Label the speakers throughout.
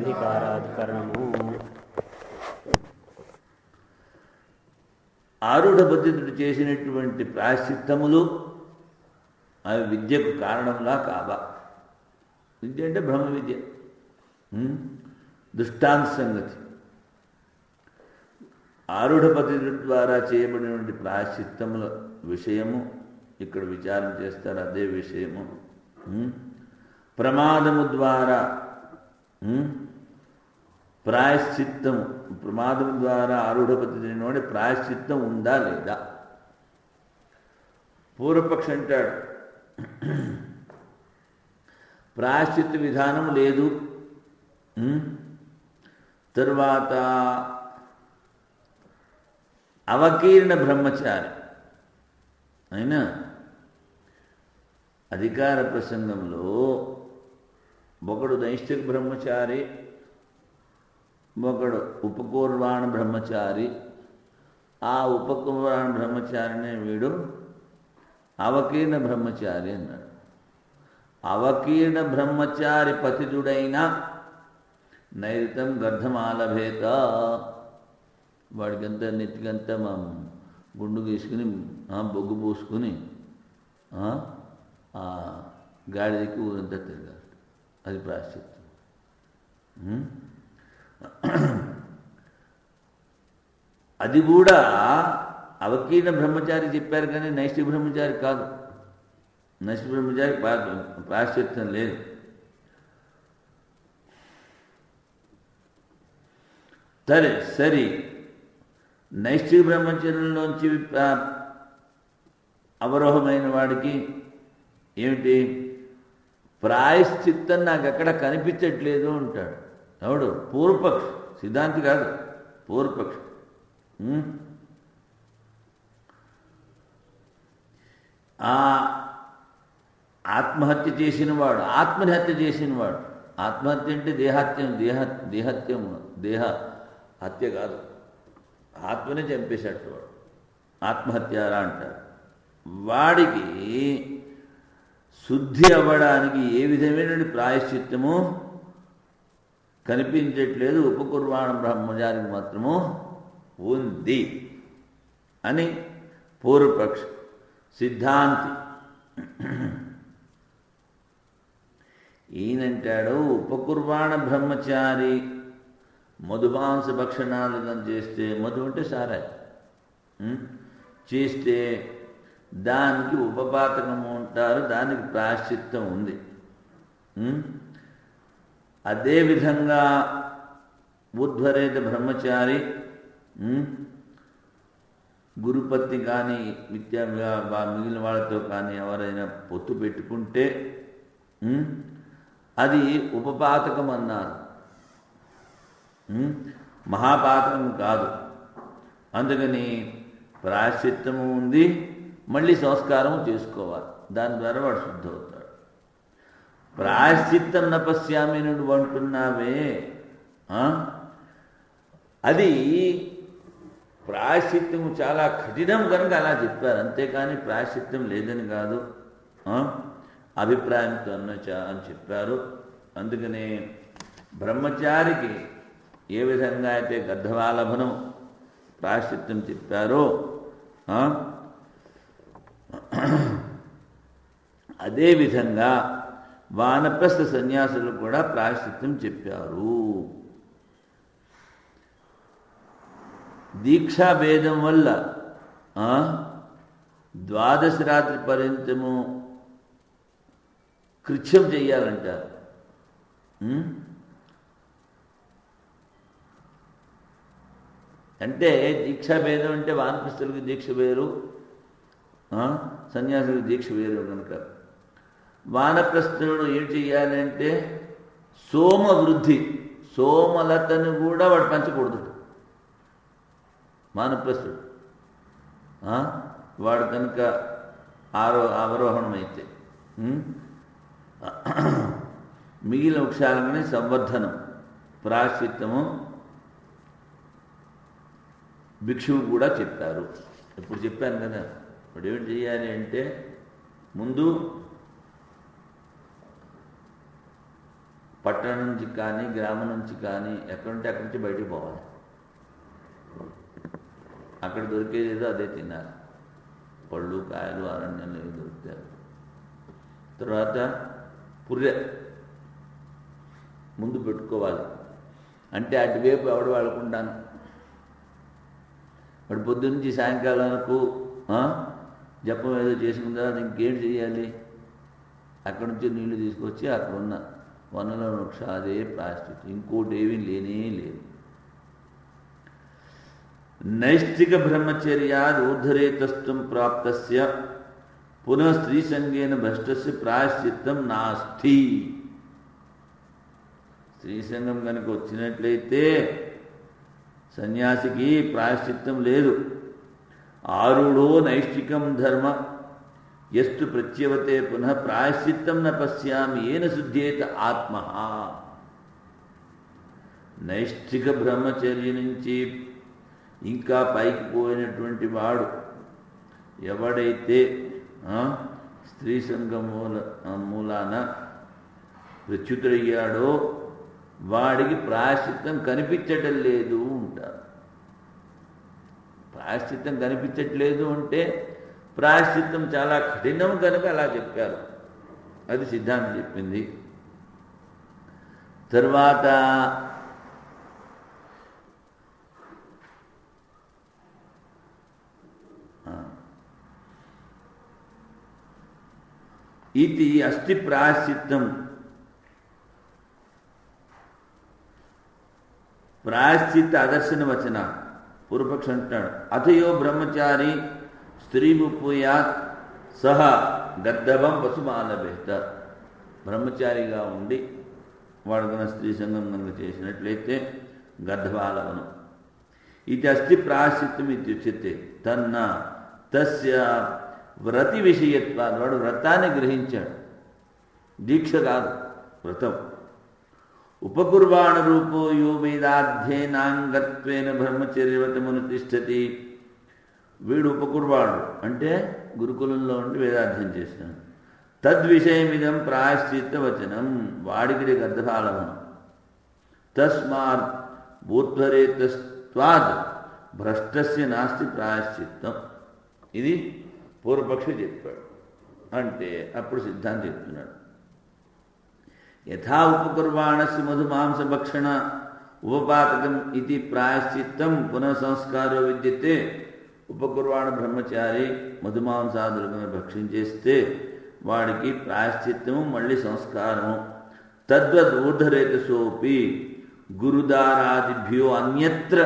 Speaker 1: అధికారాధికరణము.
Speaker 2: ఆరుఢ పద్ధతుడు చేసినటువంటి ప్రాయశ్చిత్తములు అవి విద్యకు కారణంలా కావా? విద్య అంటే బ్రహ్మ విద్య, దృష్టాంత సంగతి. ఆరుఢ పద్ధతి ద్వారా చేయబడినటువంటి ప్రాయశ్చిత్తముల విషయము ఇక్కడ విచారం చేస్తారు. అదే విషయము ప్రమాదము ద్వారా ప్రాయశ్చిత్తము, ప్రమాదము ద్వారా ఆరుఢ పద్ధతి ప్రాయశ్చిత్తం ఉందా లేదా? పూర్వపక్ష అంటాడు ప్రాయశ్చిత్త విధానం లేదు. తరువాత అవకీర్ణ బ్రహ్మచారి అయినా అధికార ప్రసంగంలో ఒకడు నైష్ఠిక బ్రహ్మచారి, ఒకడు ఉపకూర్వాణ బ్రహ్మచారి. ఆ ఉపకూర్వాణ బ్రహ్మచారినే వీడు అవకీర్ణ బ్రహ్మచారి అన్నాడు. అవకీర్ణ బ్రహ్మచారి పతితుడైన నైరుతం గర్ధమాలభేత, వాడికంతా నెత్తికంతా మా గుండు గీసుకుని బొగ్గు పూసుకుని గాడిదకి ఊరంతా తిరగాలి. అది ప్రాయశ్చిత్తం. అది కూడా అవకీర్ణ బ్రహ్మచారి చెప్పారు కానీ నైష్ఠిక బ్రహ్మచారి కాదు. నైష్ఠిక బ్రహ్మచారి ప్రాయశ్చిత్తం లేదు. సరే నైష్ఠిక బ్రహ్మచర్యంలోంచి అవరోహమైన వాడికి ఏమిటి? ప్రాయశ్చిత్తం నాకు ఎక్కడ కనిపించట్లేదు అంటాడు. ఎవడు? పూర్వపక్ష, సిద్ధాంతి కాదు, పూర్వపక్ష. ఆత్మహత్య చేసినవాడు, ఆత్మని హత్య చేసినవాడు. ఆత్మహత్య అంటే దేహత్యం, దేహ హత్య కాదు, ఆత్మనే చంపేసేట్టు వాడు ఆత్మహత్యారా అంటారు. వాడికి శుద్ధి అవ్వడానికి ఏ విధమైన ప్రాయశ్చిత్తము కనిపించట్లేదు, ఉపకుర్వాణ బ్రహ్మచారికి మాత్రము ఉంది అని పూర్వపక్ష. సిద్ధాంతి ఈయనంటాడు ఉపకుర్వాణ బ్రహ్మచారి మధుమాంస భక్షణాలు చేస్తే, మధు అంటే సారాయి చేస్తే దానికి ఉపపాతకము అంటారు, దానికి ప్రాయశ్చిత్తం ఉంది. అదేవిధంగా ఉద్వరేత బ్రహ్మచారి గురుపత్ని కానీ మిగిలిన వాళ్ళతో కానీ ఎవరైనా పొత్తు పెట్టుకుంటే అది ఉపపాతకం అన్నారు, మహాపాతకం కాదు. అందుకని ప్రాయశ్చిత్తము ఉంది, మళ్ళీ సంస్కారము చేసుకోవాలి. దాని ద్వారా వాడు శుద్ధి అవుతాడు. ప్రాయశ్చిత్తం నపశ్యామి నువ్వు అంటున్నావే, అది ప్రాయశ్చిత్తము చాలా కఠినం కనుక అలా చెప్పారు, అంతేకాని ప్రాయశ్చిత్తం లేదని కాదు, అభిప్రాయంతో అని చెప్పారు. అందుకనే బ్రహ్మచారికి ఏ విధంగా అయితే గర్ధవాలభనం ప్రాయశ్చిత్తం చెప్పారో అదేవిధంగా వానప్రస్థ సన్యాసులు కూడా ప్రాయశ్చిత్తం చెప్పారు. దీక్షా భేదం వల్ల 12 రాత్రి పర్యంతము కృత్యం చెయ్యాలంటారు. అంటే దీక్షా భేదం అంటే వానప్రస్థులకు దీక్ష వేరు, సన్యాసులకు దీక్ష వేరు కనుక వానప్రస్థుడు ఏం చెయ్యాలి అంటే సోమ వృద్ధి, సోమలతను కూడా వాడు పంచకూడదు. వానప్రస్థుడు వాడు కనుక అవరోహణం అయితే మిగిలిన వృక్షాలనే సంవర్ధనం ప్రాయశ్చిత్తము భిక్షువు కూడా చెప్పారు. ఇప్పుడు చెప్పాను కదా, ఇప్పుడు ఏమిటి చేయాలి అంటే ముందు పట్టణం నుంచి కానీ గ్రామం నుంచి కానీ ఎక్కడుంటే అక్కడి నుంచి బయటికి పోవాలి. అక్కడ దొరికేది ఏదో అదే తినాలి. పళ్ళు కాయలు అరణ్యంలో ఏవి దొరుకుతాయి. తర్వాత పుర్రె ముందు పెట్టుకోవాలి. అంటే అటువైపు ఎవడు వాళ్ళకుంటాను. వాడు పొద్దున్నీ సాయంకాలానికి జపం ఏదో చేసుకున్న తర్వాత ఇంకేం చేయాలి? అక్కడి నుంచి నీళ్లు తీసుకొచ్చి అక్కడున్న వనలో వృక్ష అదే ప్లాస్టిక్, ఇంకోటి ఏమీ లేనే లేదు. నైష్ఠిక బ్రహ్మచర్యాద్ ఊర్ధరేతస్త్వం ప్రాప్తస్య పునః స్త్రీసంగేన భ్రష్టస్య ప్రాయశ్చిత్తం నాస్తి. స్త్రీసంగం కనుక వచ్చినట్లయితే సన్యాసికి ప్రాయశ్చిత్తం లేదు. ఆరుఢో నైష్ఠికం ధర్మ ఎస్తు ప్రత్యవతే పునః ప్రాయశ్చిత్తం న పశ్యామి ఏన శుద్ధేత ఆత్మ. నైష్ఠిక బ్రహ్మచర్య నుంచి ఇంకా పైకి పోయినటువంటి వాడు ఎవడైతే స్త్రీ సంఘం మూలాన ప్రచ్యుతుడయ్యాడో వాడికి ప్రాయశ్చిత్తం కనిపించటం లేదు ఉంటారు. ప్రాయశ్చిత్తం కనిపించట్లేదు అంటే ప్రాయశ్చిత్తం చాలా కఠినం కనుక అలా చెప్పారు. అది సిద్ధాంతం చెప్పింది. తర్వాత ఇది అస్తి ప్రాయశ్చిత్తం. ప్రాయశ్చిత్త అదర్శన వచన పూర్వపక్ష అంటాడు, అథయో బ్రహ్మచారి స్త్రీ ముప్పుయాత్ సహ గర్ధవం పశుమానభేత. బ్రహ్మచారిగా ఉండి వాడు కనుక స్త్రీ సంఘం కనుక చేసినట్లయితే గర్ధవాలవనం. ఇది అస్తి ప్రాయశ్చిత్తం ఇత్యుచ్యతే తన్న తస్య వ్రతి విషయత్వాన్ని. వాడు వ్రతాన్ని గ్రహించాడు, దీక్ష కాదు వ్రతం. ఉపకుర్వాణ రూపో యో వేదాధ్యయనాంగత్వేన బ్రహ్మచర్యవతమును తిష్టతి. వీడు ఉపకుర్వాణుడు అంటే గురుకులంలో ఉండి వేదాధ్యయనం చేసినాడు. తద్విషయమిదం ప్రాయశ్చిత్త వచనం. వాడికి గర్ధఫాలవనం. తస్మాత్ ఊర్ధ్వరేతస్త్వాద్ భ్రష్టస్య నాస్తి ప్రాయశ్చిత్తం. ఇది పూర్వపక్షి చెప్పాడు. అంటే అప్పుడు సిద్ధాంతం చెప్తున్నాడు, యథా ఉపకుర్వాణస్య మధుమాంసభక్షణ ఉపపాతకం ఇది ప్రాయశ్చిత్తం పునః సంస్కారో విద్యతే. ఉపకుర్వాణ బ్రహ్మచారి మధుమాంసాదులను భక్షించేస్తే వాడికి ప్రాయశ్చిత్తము మళ్ళీ సంస్కారము. తద్వద్ ఊర్ధరేతసోపి గురుదారాదిభ్యో అన్యత్ర.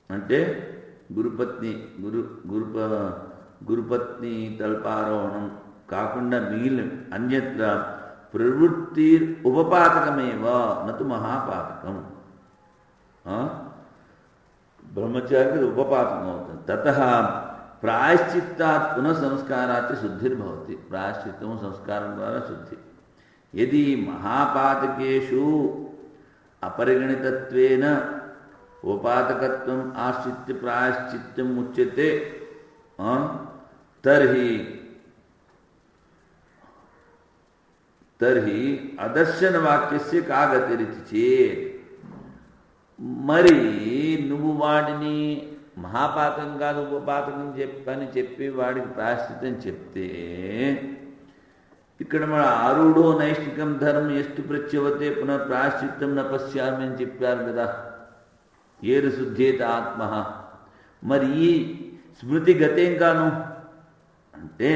Speaker 2: అంటే గురుపత్ని తల్పారోహణం కాకుండా మిగిలిన అన్యత్ర ప్రవృత్తి ఉపపాతకమేవ నతు మహాపాతకం. బ్రహ్మచారికి ఉపపాతకం అవుతుంది. తతః ప్రాయశ్చిత్తాత్ పునః సంస్కారాత్ శుద్ధిర్భవతి. ప్రాయశ్చిత్తము సంస్కారం ద్వారా శుద్ధి. యది మహాపాతకేషు అపరిగణితత్వేన ఉపపాతకత్వం ఆశ్రిత్య ప్రాయశ్చిత్తం ఉచ్యతే తర్హి అదర్శన వాక్యస్య కా గతిరితి చేత్. మరి నువ్వు వాడిని మహాపాతకం కాదు ఉపపాతకం చెప్పని చెప్పి వాడికి ప్రాయశ్చిత్తం చెప్తే, ఇక్కడ మన ఆరుఢో నైష్ఠికం ధర్మం ఎస్తు ప్రత్యవతే పునః ప్రాయశ్చిత్తం న పశ్యామి అని చెప్పారు కదా. ఏరు శుద్ధేత ఆత్మ. మరి ఈ స్మృతి గతేం కాను అంటే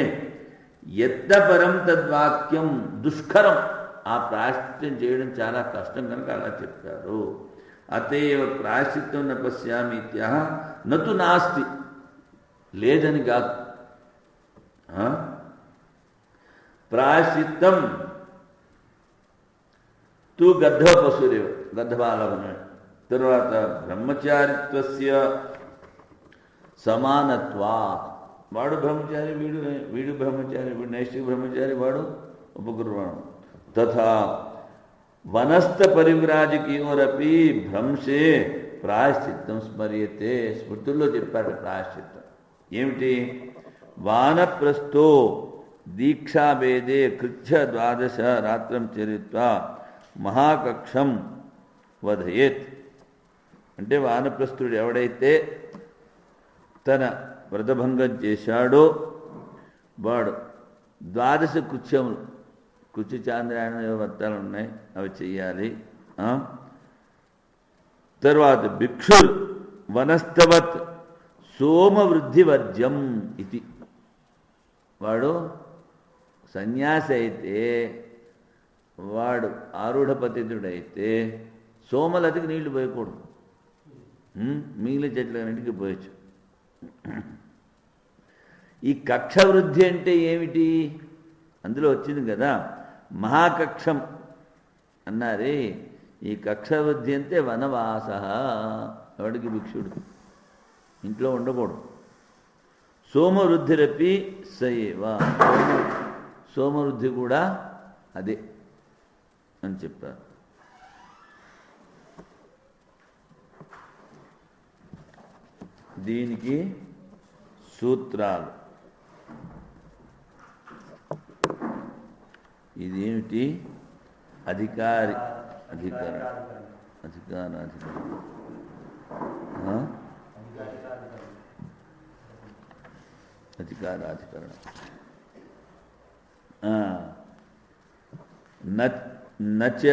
Speaker 2: యత్నపరం తద్వాక్యం దుష్కరం. ఆ ప్రాయశ్చిత్తం చేయడం చాలా కష్టం కనుక అలా చెప్పారు. అతేవ ప్రాయశ్చిత్తం న పశ్యామి ఇత్యహ నతు నాస్తి. లేదని కాదు. ప్రాయశ్చిత్తం తు గర్ధవ పశురేవ గర్ధవాలవనాడు. తర్వాత బ్రహ్మచారిత్వస్య సమానత్వా. వాడు బ్రహ్మచారి, వీడు బ్రహ్మచారి, వీడు నైష్ఠిక బ్రహ్మచారి, వాడు ఉపకుర్వాణం. తథా వనస్థ పరివ్రాజకీయోరపి భ్రంశే ప్రాయశ్చిత్తం స్మర్యతే. స్మృతుల్లో చెప్పాడు ప్రాయశ్చిత్తం ఏమిటి? వానప్రస్థో దీక్షాభేదే కృత్య ద్వాదశ రాత్రం చరిత్వా మహాకక్షం వధయేత్. అంటే వానప్రస్థుడు ఎవడైతే తన వ్రతభంగం చేశాడో వాడు 12 కృత్యములు, కృత్య చాంద్రాయణ వ్రతాలు ఉన్నాయి, అవి చెయ్యాలి. తర్వాత భిక్షుర్ వనస్తవత్ సోమవృద్ధివర్జ్యం ఇది. వాడు సన్యాసి అయితే, వాడు ఆరూఢపతితుడైతే సోమలతికి నీళ్లు పోయకూడదు, మిగిలిన చెట్లన్నింటికి పోయచ్చు. ఈ కక్ష వృద్ధి అంటే ఏమిటి? అందులో వచ్చింది కదా మహాకక్షం అన్నారే. ఈ కక్ష వృద్ధి అంటే వనవాస. ఎవడికి? భిక్షుడు. ఇంట్లో ఉండకూడదు. సోమవృద్ధిరపి సయేవ. సోమవృద్ధి కూడా అదే అని చెప్పారు. దీనికి సూత్రాలు. ఇదేమిటి? అధికారి అధికారం అధికారాధికారం అధికారాధికరణం. నచ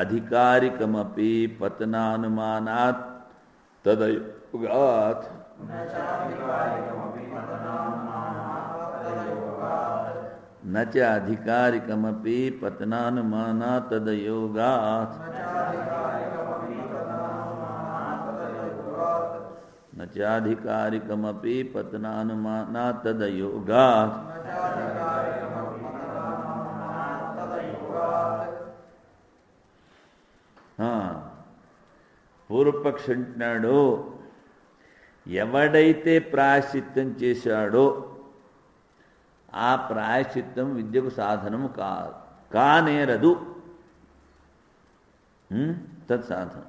Speaker 2: అధికారికమపి పతనానుమానాత్ తదయుగాత్. నచ అధికారికమపి పతనానుమానాత్ తదయోగాత్. నచాధికారికమపి పతనానుమానాత్ తదయోగాత్. పూర్వపక్ష అంటున్నాడు, ఎవడైతే ప్రాయశ్చిత్తం చేశాడో ఆ ప్రాయశ్చిత్తం విద్యకు సాధనము కానేరదు. తత్సాధనం.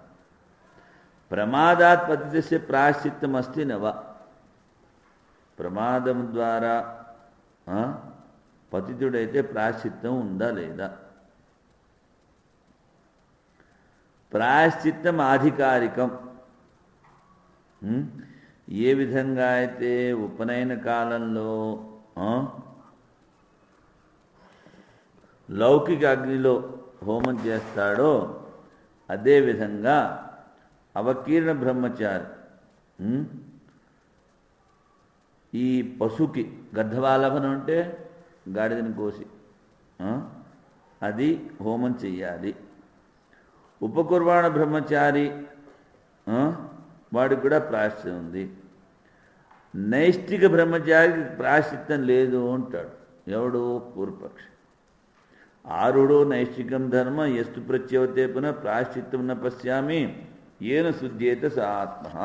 Speaker 2: ప్రమాదాత్ పతితస్య ప్రాయశ్చిత్తం అస్తి నవ. ప్రమాదం ద్వారా పతితుడైతే ప్రాయశ్చిత్తం ఉందా లేదా? ప్రాయశ్చిత్తం ఆధికారికం. ఏ విధంగా అయితే ఉపనయన కాలంలో లౌకిక అగ్నిలో హోమం చేస్తాడో అదేవిధంగా అవకీర్ణ బ్రహ్మచారి ఈ పశుకి గర్ధవాలభనం అంటే గాడిదని కోసి అది హోమం చెయ్యాలి. ఉపకుర్వాణ బ్రహ్మచారి వాడికి కూడా ప్రాయశ్చిత్తం ఉంది. నైష్టిక బ్రహ్మచారికి ప్రాయశ్చిత్తం లేదు అంటాడు. ఎవడు? పూర్వపక్షి. ఆరుడో నైష్టికం ధర్మ ఎస్తు ప్రత్యవతే పునః ప్రాయశ్చిత్తం న పశ్యామి ఏన శుద్ధేత స ఆత్మ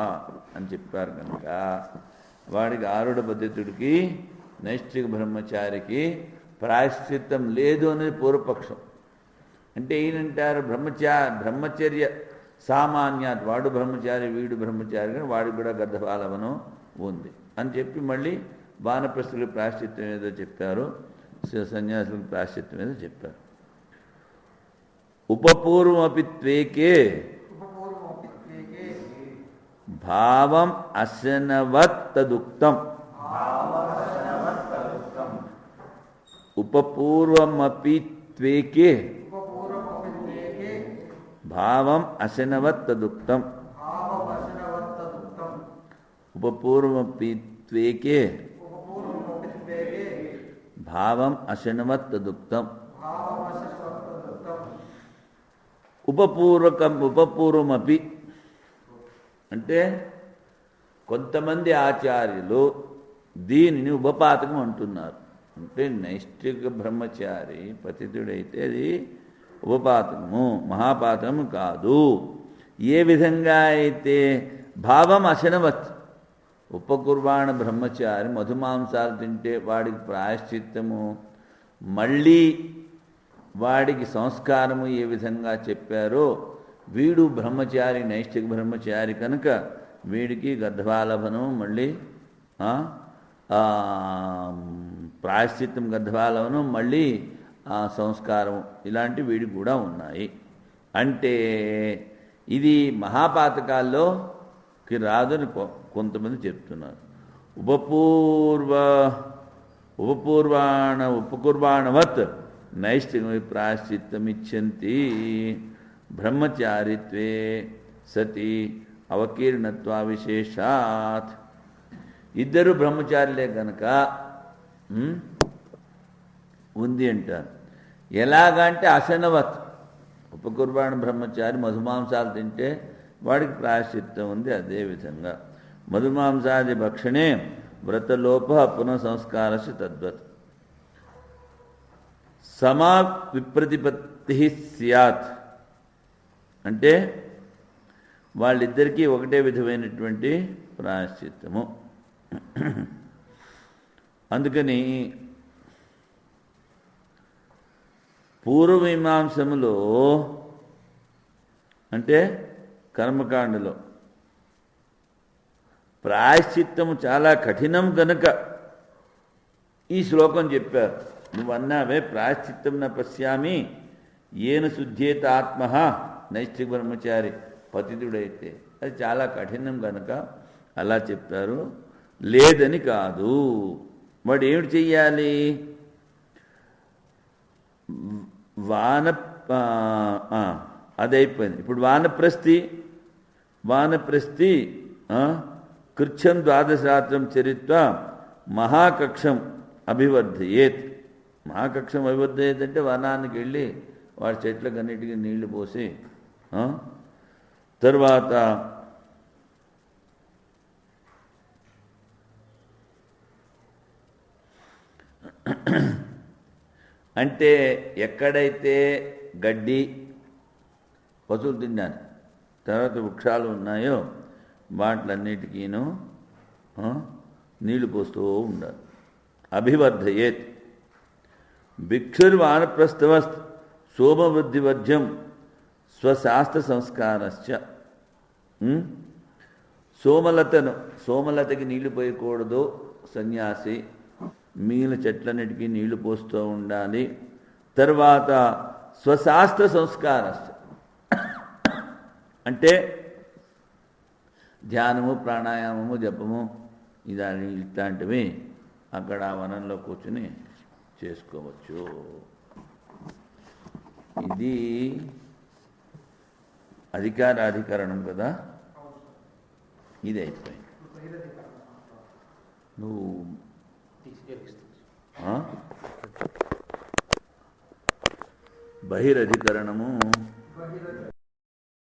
Speaker 2: అని చెప్పారు. కనుక వాడికి ఆరుడ పద్ధతుడికి నైష్టిక బ్రహ్మచారికి ప్రాయశ్చిత్తం లేదు అనేది పూర్వపక్షం. అంటే ఈయనంటారు బ్రహ్మచర్య సామాన్యాత్. వాడు బ్రహ్మచారి వీడు బ్రహ్మచారి, కానీ వాడికి కూడా గర్ధపాలవనం ఉంది అని చెప్పి మళ్ళీ వానప్రస్థులకు ప్రాయశ్చిత్తం ఏదో చెప్పారు, సన్యాసులకు ప్రాయశ్చిత్తం ఏదో చెప్పారు. ఉపపూర్వమపి త్వేకే భావం అశనవత్ తదుక్తం. ఉపపూర్వమపి త్వేకే భావం అశనవత్ తదుక్తం. ఉపపూర్వమపి త్వేకే భావం అశనవత్ తదుక్తం. ఉపపూర్వమపి అంటే కొంతమంది ఆచార్యులు దీనిని ఉపపాతకం అంటున్నారు. అంటే నైష్టిక బ్రహ్మచారి పతితుడైతే అది ఉపపాతకము, మహాపాతకము కాదు. ఏ విధంగా అయితే భావం అశనవత్. ఉపకుర్వాణ బ్రహ్మచారి మధుమాంసాలు తింటే వాడికి ప్రాయశ్చిత్తము, మళ్ళీ వాడికి సంస్కారము ఏ విధంగా చెప్పారో వీడు బ్రహ్మచారి నైష్టిక బ్రహ్మచారి కనుక వీడికి గర్ధవాలభనం, మళ్ళీ ప్రాయశ్చిత్తం గర్ధవాలభనం, మళ్ళీ సంస్కారం ఇలాంటి వీడికి కూడా ఉన్నాయి. అంటే ఇది మహాపాతకాల్లోకి రాదని కొంతమంది చెప్తున్నారు. ఉపకుర్వాణవత్ నైష్ఠికమై ప్రాయశ్చిత్తమిచ్చంతి బ్రహ్మచారిత్వే సతి అవకీర్ణత్వ విశేషాత్. ఇద్దరు బ్రహ్మచారులే కనుక ఉంది అంటారు. ఎలాగంటే అశనవత్, ఉపకుర్బాణ బ్రహ్మచారి మధుమాంసాలు తింటే వాడికి ప్రాయశ్చిత్తం ఉంది. అదేవిధంగా మధుమాంసాది భక్షణే వ్రతలోప పునఃసంస్కారస్య తద్వత్ సమా విప్రతిపత్తి స్యాత్. అంటే వాళ్ళిద్దరికీ ఒకటే విధమైనటువంటి ప్రాయశ్చిత్తము. అందుకని పూర్వమీమాంసములో అంటే కర్మకాండలో ప్రాయశ్చిత్తము చాలా కఠినం కనుక ఈ శ్లోకం చెప్పారు. నువ్వు అన్నావే ప్రాయశ్చిత్తం న పశ్యామి ఏన శుద్ధేత ఆత్మ నైష్ఠిక బ్రహ్మచారి పతితుడైతే, అది చాలా కఠినం కనుక అలా చెప్పారు. లేదని కాదు. వాడు ఏమిటి చెయ్యాలి? అదైపోయింది. ఇప్పుడు వానప్రస్థి కృచ్ఛం ద్వాదశరాత్రం చరిత్వ మహాకక్షం అభివర్ధయేత్. మహాకక్షం అభివర్ధయేత్ అంటే వనానికి వెళ్ళి వాడి చెట్లకన్నిటికీ నీళ్లు పోసి తర్వాత అంటే ఎక్కడైతే గడ్డి పశువులు తినడానికి తర్వాత వృక్షాలు ఉన్నాయో వాటిలన్నిటికీను నీళ్లు పోస్తూ ఉండాలి. అభివర్ధయేత్. భిక్షుర్వానప్రస్థవస్త్ సోమవృద్ధివర్జ్యం స్వశాస్త్ర సంస్కారశ్చ. సోమలతకి నీళ్లు పోయకూడదు సన్యాసి. మిగిలిన చెట్లన్నిటికీ నీళ్లు పోస్తూ ఉండాలి. తర్వాత స్వశాస్త్ర సంస్కారశ్చ అంటే ధ్యానము, ప్రాణాయామము, జపము ఇట్లాంటివి అక్కడ వనంలో కూర్చుని చేసుకోవచ్చు. ఇది అధికారాధికరణం కదా. ఇది అయిపోయింది. నువ్వు బహిరధికరణము